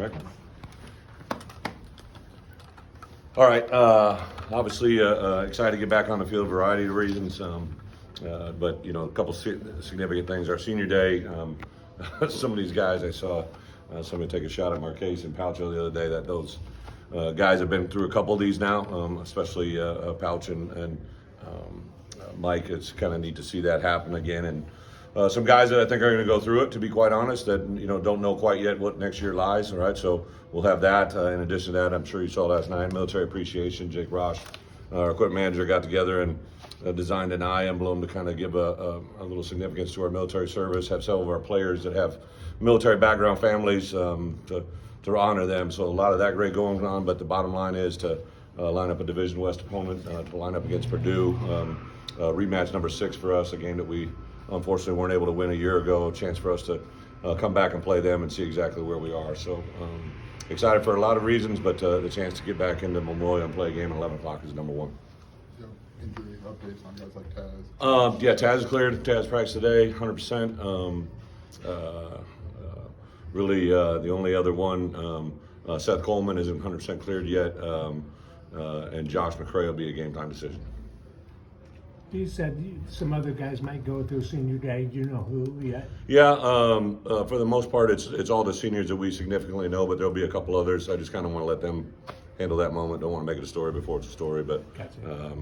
right? All right. Obviously, excited to get back on the field, a variety of reasons. But, a couple significant things. Our senior day, some of these guys, I saw somebody take a shot at Marquez and Poucho the other day, that those guys have been through a couple of these now, especially Pouch and Mike. It's kind of neat to see that happen again. And some guys that I think are going to go through it, to be quite honest, that don't know quite yet what next year lies. All right, so we'll have that. In addition to that, I'm sure you saw last night, military appreciation. Jake Rosh, our equipment manager, got together and designed an eye emblem to kind of give a little significance to our military service. Have several of our players that have military background families to honor them. So a lot of that great going on. But the bottom line is to line up a Division West opponent to line up against Purdue. Rematch number 6 for us, a game that we unfortunately weren't able to win a year ago. A chance for us to come back and play them and see exactly where we are. So excited for a lot of reasons, but the chance to get back into Memorial and play a game at 11 o'clock is number one. Injury updates on guys like Taz? Yeah, Taz is cleared. Taz practiced today, 100%. Really, the only other one, Seth Coleman, isn't 100% cleared yet, and Josh McCray will be a game time decision. You said some other guys might go through senior day. Do you know who yet? Yeah, for the most part, it's all the seniors that we significantly know, but there'll be a couple others. I just kind of want to let them handle that moment. Don't want to make it a story before it's a story, but Gotcha.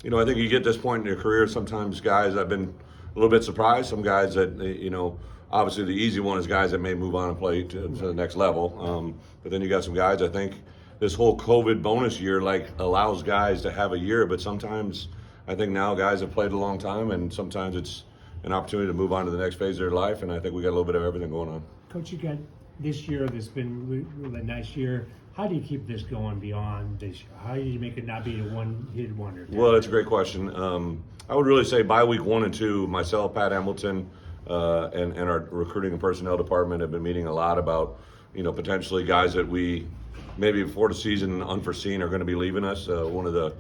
I think you get this point in your career. Sometimes guys, I've been a little bit surprised. Some guys that obviously the easy one is guys that may move on and play to the next level. But then you got some guys. I think this whole COVID bonus year allows guys to have a year, but sometimes I think now guys have played a long time, and sometimes it's an opportunity to move on to the next phase of their life. And I think we got a little bit of everything going on. Coach, you got this year that's been really nice year. How do you keep this going beyond this year? How do you make it not be a one-hit wonder? Well, that's a great question. I would really say by week 1 and 2, myself, Pat Hamilton, and our recruiting and personnel department have been meeting a lot about, potentially guys that we maybe before the season unforeseen are going to be leaving us. One of the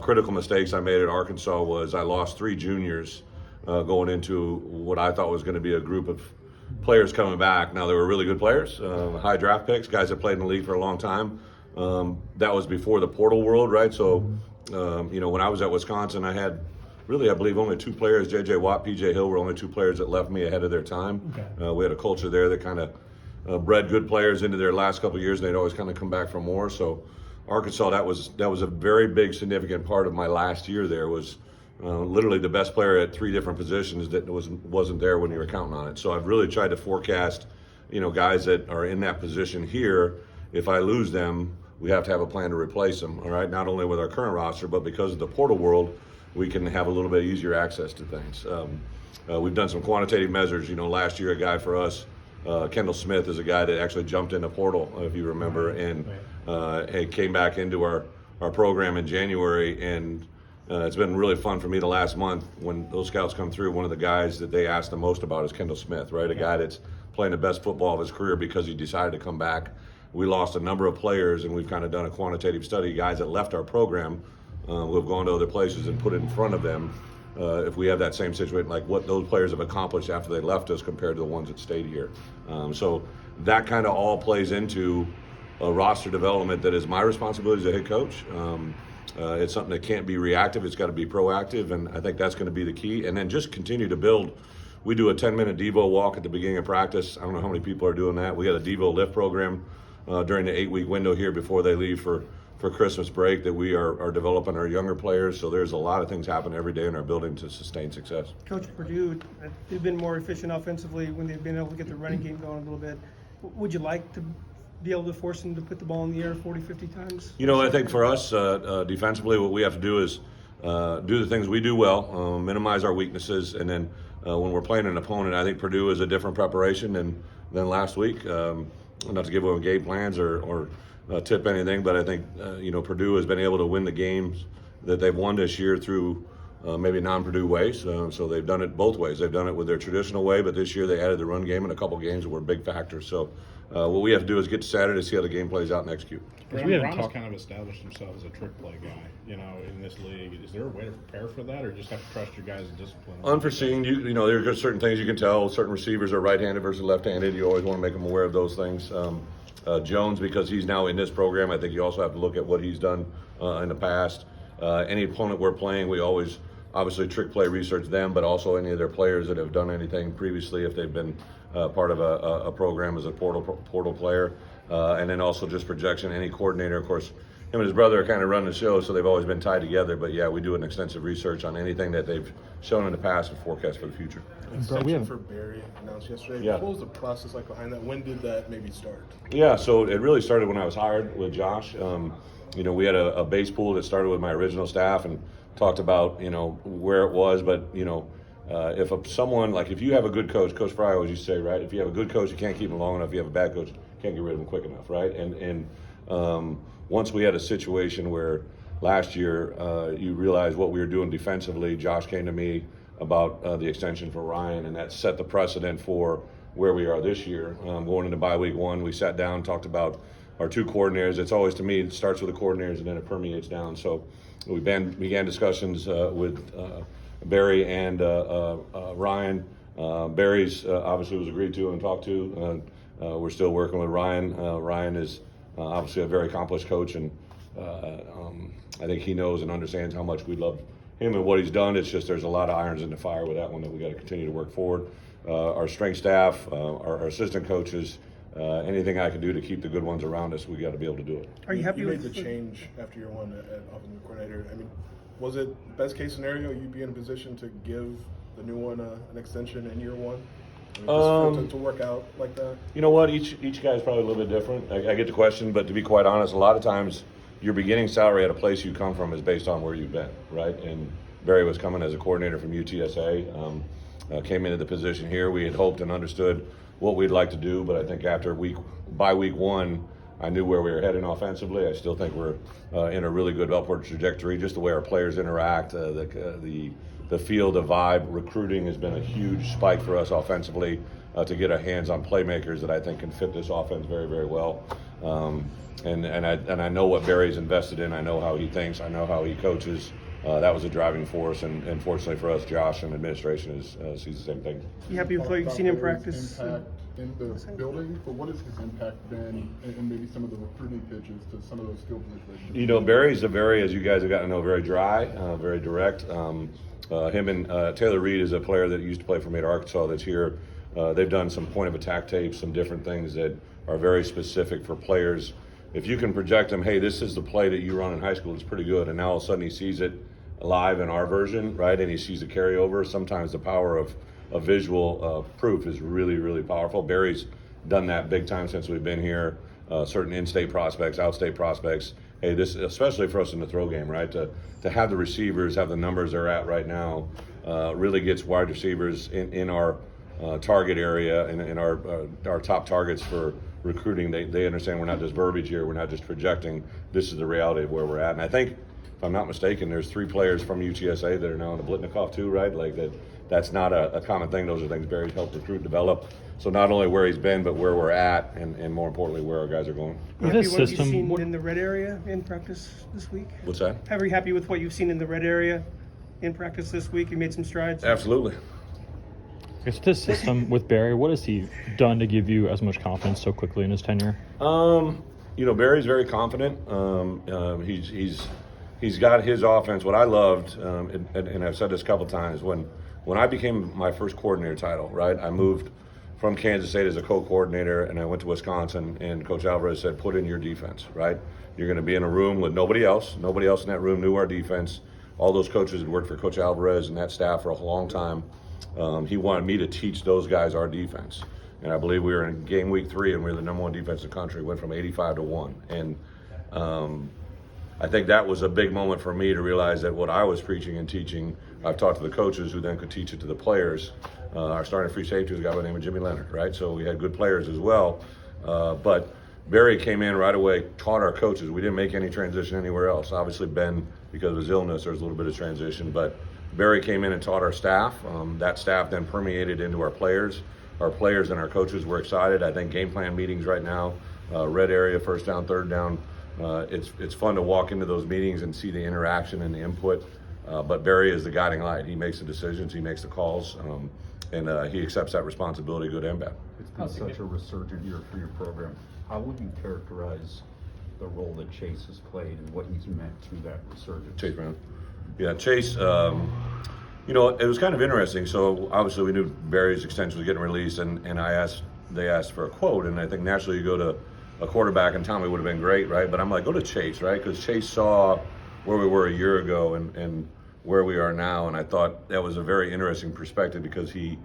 critical mistakes I made at Arkansas was I lost 3 juniors going into what I thought was going to be a group of players coming back. Now, they were really good players, high draft picks, guys that played in the league for a long time. That was before the portal world, right? So, when I was at Wisconsin, I had really, I believe, only 2 players. J.J. Watt, P.J. Hill were only 2 players that left me ahead of their time. Okay. We had a culture there that kind of bred good players into their last couple of years, and they'd always kind of come back for more. So Arkansas, that was a very big, significant part of my last year there. Was literally the best player at 3 different positions that wasn't there when you were counting on it. So I've really tried to forecast, guys that are in that position here. If I lose them, we have to have a plan to replace them. All right, not only with our current roster, but because of the portal world, we can have a little bit easier access to things. We've done some quantitative measures. Last year a guy for us, Kendall Smith, is a guy that actually jumped in the portal, if you remember, and came back into our program in January. And it's been really fun for me the last month when those scouts come through. One of the guys that they ask the most about is Kendall Smith, right? A guy that's playing the best football of his career because he decided to come back. We lost a number of players, and we've kind of done a quantitative study, guys that left our program who have gone to other places, and put it in front of them if we have that same situation, like what those players have accomplished after they left us compared to the ones that stayed here. So that kind of all plays into a roster development that is my responsibility as a head coach. It's something that can't be reactive. It's got to be proactive, and I think that's going to be the key. And then just continue to build. We do a 10-minute Devo walk at the beginning of practice. I don't know how many people are doing that. We got a Devo lift program during the 8-week window here before they leave for Christmas break that we are developing our younger players. So there's a lot of things happening every day in our building to sustain success. Coach, Purdue, they've been more efficient offensively when they've been able to get the running game going a little bit. Would you like to be able to force them to put the ball in the air 40, 50 times? I think for us, defensively, what we have to do is do the things we do well, minimize our weaknesses, and then when we're playing an opponent, I think Purdue is a different preparation than last week. Not to give away game plans or tip anything, but I think Purdue has been able to win the games that they've won this year through maybe non-Purdue ways. So they've done it both ways. They've done it with their traditional way, but this year they added the run game in a couple games that were big factors. So what we have to do is get to Saturday, see how the game plays out, and execute. Graham, we haven't Ron has talked- kind of established himself as a trick play guy, you know, in this league. Is there a way to prepare for that, or just have to trust your guys' discipline? Unforeseen, you know, there are certain things you can tell. Certain receivers are right-handed versus left-handed. You always want to make them aware of those things. Jones, because he's now in this program, I think you also have to look at what he's done in the past. Any opponent we're playing, we always obviously trick play research them, but also any of their players that have done anything previously if they've been part of a program as a portal player. And then also just projection, any coordinator, of course, him and his brother are kind of running the show, so they've always been tied together. But yeah, we do an extensive research on anything that they've shown in the past and forecast for the future. Bro, For Barry announced yesterday. Yeah. What was the process like behind that? When did that maybe start? Yeah, so it really started when I was hired with Josh. You know, we had a base pool that started with my original staff and talked about, you know, where it was. But, you know, if you have a good coach, Coach Fry always used to say, right, if you have a good coach, you can't keep him long enough. If you have a bad coach, you can't get rid of him quick enough, right? And once we had a situation where last year you realized what we were doing defensively, Josh came to me about the extension for Ryan, and that set the precedent for where we are this year. Going into bye week 1, we sat down, talked about our 2 coordinators. It's always, to me, it starts with the coordinators and then it permeates down. So we began discussions with Barry and Ryan. Barry's obviously was agreed to and talked to. We're still working with Ryan. Ryan is obviously a very accomplished coach, and I think he knows and understands how much we love him and what he's done. It's just there's a lot of irons in the fire with that one that we got to continue to work forward. Our strength staff, our assistant coaches, anything I can do to keep the good ones around us, we got to be able to do it. Are you happy You with made the change after year 1 at offensive coordinator. I mean, was it best case scenario you be in a position to give the new one an extension in year 1? I mean, to work out like that? You know what? Each guy's probably a little bit different. I get the question, but to be quite honest, a lot of times your beginning salary at a place you come from is based on where you've been, right? And Barry was coming as a coordinator from UTSA, came into the position here. We had hoped and understood what we'd like to do, but I think by week 1, I knew where we were heading offensively. I still think we're in a really good upward trajectory. Just the way our players interact, the field, the vibe, recruiting has been a huge spike for us offensively to get our hands on playmakers that I think can fit this offense very, very well. And I know what Barry's invested in. I know how he thinks. I know how he coaches. That was a driving force, and fortunately for us, Josh and administration sees the same thing. You happy with what you've seen in practice? Impact in the building, but what has his impact been in maybe some of the recruiting pitches to some of those skill positions? You know, Barry's as you guys have gotten to know, very dry, very direct. Him and Taylor Reed is a player that used to play for me at Arkansas that's here. They've done some point of attack tapes, some different things that are very specific for players. If you can project them, hey, this is the play that you run in high school, it's pretty good, and now all of a sudden he sees it live in our version, right, and he sees the carryover. Sometimes the power of visual proof is really, really powerful. Barry's done that big time since we've been here. Certain in-state prospects, out-state prospects. Hey, this, especially for us in the throw game, right, to have the receivers have the numbers they're at right now really gets wide receivers in our target area and in our top targets for recruiting. They understand we're not just verbiage here, we're not just projecting. This is the reality of where we're at. And I think, if I'm not mistaken, there's 3 players from UTSA that are now in the Blitnikoff too, right? Like that's not a common thing. Those are things Barry's helped recruit, develop. So not only where he's been, but where we're at, and more importantly, where our guys are going. You With happy this with what system, you've seen what- in the red area in practice this week? What's that? Are you happy with what you've seen in the red area in practice this week? You made some strides? Absolutely. It's this system with Barry. What has he done to give you as much confidence so quickly in his tenure? You know, Barry's very confident. He's got his offense. What I loved, and I've said this a couple times, when I became my first coordinator title, right, I moved from Kansas State as a co-coordinator, and I went to Wisconsin, and Coach Alvarez said, put in your defense, right? You're going to be in a room with nobody else. Nobody else in that room knew our defense. All those coaches had worked for Coach Alvarez and that staff for a long time. He wanted me to teach those guys our defense. And I believe we were in game week 3, and we were the number 1 defense in the country. Went from 85 to 1. And I think that was a big moment for me to realize that what I was preaching and teaching, I've taught to the coaches who then could teach it to the players. Our starting free safety was a guy by the name of Jimmy Leonard, right? So we had good players as well. But Barry came in right away, taught our coaches. We didn't make any transition anywhere else. Obviously, Ben, because of his illness, there was a little bit of transition. But Barry came in and taught our staff. That staff then permeated into our players. our players and our coaches were excited. I think game plan meetings right now, red area, first down, third down. It's fun to walk into those meetings and see the interaction and the input. But Barry is the guiding light. He makes the decisions, he makes the calls, and he accepts that responsibility, good and bad. It's been such a resurgent year for your program. How would you characterize the role that Chase has played and what he's meant to that resurgence? Chase Brown. Yeah, Chase, you know, it was kind of interesting. So obviously we knew Barry's extension was getting released, and they asked for a quote, and I think naturally you go to a quarterback, and Tommy would have been great, right? But I'm like, go to Chase, right? Because Chase saw where we were a year ago and where we are now, and I thought that was a very interesting perspective because he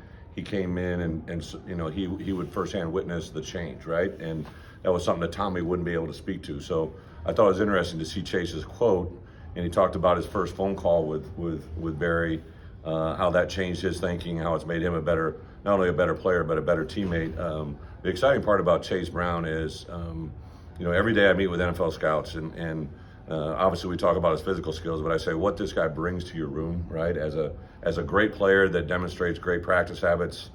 came in and you know, he would firsthand witness the change, right? And that was something that Tommy wouldn't be able to speak to. So I thought it was interesting to see Chase's quote, and he talked about his first phone call with Barry, how that changed his thinking, how it's made him a better, not only a better player, but a better teammate. The exciting part about Chase Brown is, you know, every day I meet with NFL scouts, and obviously we talk about his physical skills, but I say what this guy brings to your room, right? As a great player that demonstrates great practice habits,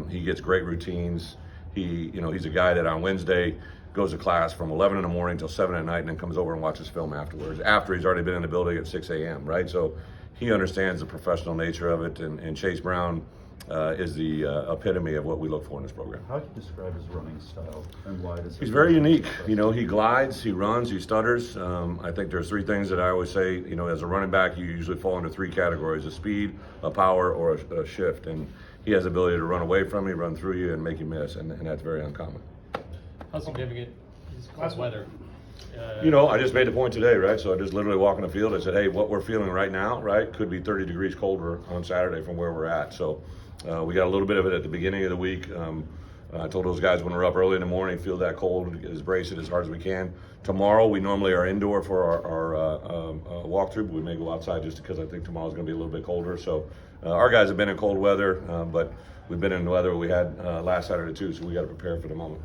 he gets great routines. He's a guy that on Wednesday goes to class from 11 in the morning till 7 at night, and then comes over and watches film afterwards, after he's already been in the building at 6 a.m., right? So he understands the professional nature of it, and Chase Brown is the epitome of what we look for in this program. How do you describe his running style, and why does He's very unique. You know, he glides, he runs, he stutters. I think there's three things that I always say, you know, as a running back, you usually fall into three categories: a speed, a power, or a shift. And he has the ability to run away from you, run through you, and make you miss, and that's very uncommon. How significant is cold weather? You know, I just made the point today, right? So I just literally walk in the field. I said, hey, what we're feeling right now, right, could be 30 degrees colder on Saturday from where we're at. So we got a little bit of it at the beginning of the week. I told those guys when we're up early in the morning, feel that cold, brace it as hard as we can. Tomorrow, we normally are indoor for our walkthrough, but we may go outside just because I think tomorrow's going to be a little bit colder. So our guys have been in cold weather, but we've been in weather we had last Saturday too, so we got to prepare for the moment.